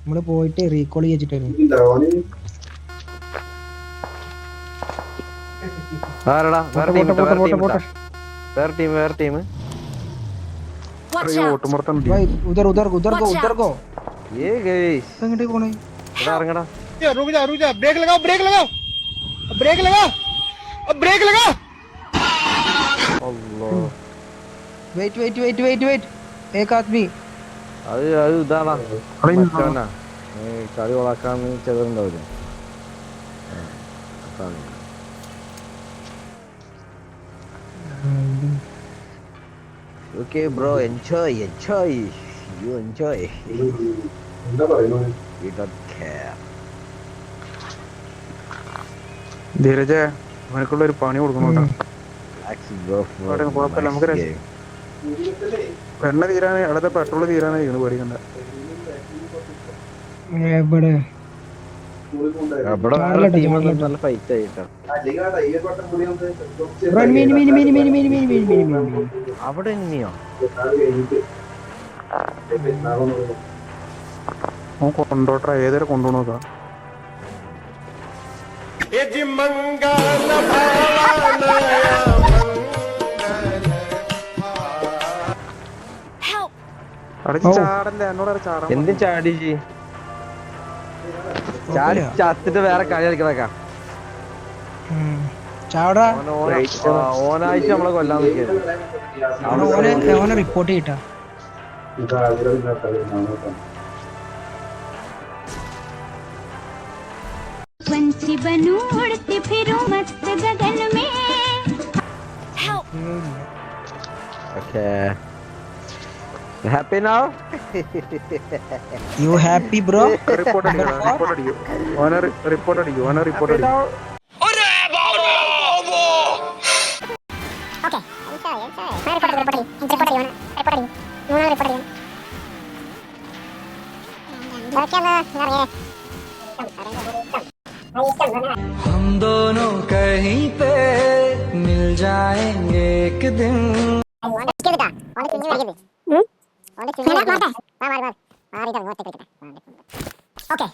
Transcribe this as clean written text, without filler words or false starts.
നമ്മള് പോയിട്ട് റീകോൾ ചെയ്തിട്ട് വരും. ആരടാ വേറെ ടീം ഇട്ടോ, വേറെ ടീം ഇട്ടാ, വേറെ ടീം. भाई उधर उधर उधर को उधर को ये गाइस എങ്ങോട്ടേ പോണേ? എടാ ഇറങ്ങടാ. रुक जा ब्रेक लगाओ ब्रेक लगाओ ब्रेक लगा अब ब्रेक लगा അല്ലാഹ് wait wait wait wait wait एक आदमी അത് ഇതാണാ മച്ചാനാ, കളി വളക്കാൻ ചെറുണ്ടാവില്ലേ. Okay bro, enjoy enjoy, you enjoy. We don't care. Dheeraj അവനക്കുള്ള ഒരു പണി കൊടുക്കണോട്ടാ. Let's go for കുഴപ്പമില്ല, നമുക്ക് next game. എണ്ണ തീരാനായി അടുത്ത പെട്രോൾ തീരാനായി പേടിക്കണ്ട. എവിടെ അവിടെ വേറെ ടീം നല്ല ഫൈറ്റ് ആയിട്ടാ. മീൻ മീൻ മീൻ മീൻ മീൻ മീൻ മീൻ മീൻ മീൻ അവിടെ ഇനിയോ കൊണ്ടോട്ടാ, ഏതൊരു കൊണ്ടുപോണോക്കാ. ചാടല്ലേ എന്നോട് ചാടാൻ. എന്തും ചാടി ചാടി ചത്തിട്ട് വേറെ കളി കളിക്കണക്കാ. ചാടാ ഓനായിട്ട് നമ്മളെ കൊല്ലാൻ നിൽക്കരുത്. ഓനെ റിപ്പോർട്ട് ചെയ്യട്ടാ. पंछी बनूं उड़ती फिरूं मस्त गगन में. Okay. You happy now? You happy bro? Report അടിക്കും, ഓനെ റിപ്പോർട്ട് അടിക്കും. हम दोनों कहीं पे मिल जाएंगे एक दिन. ओके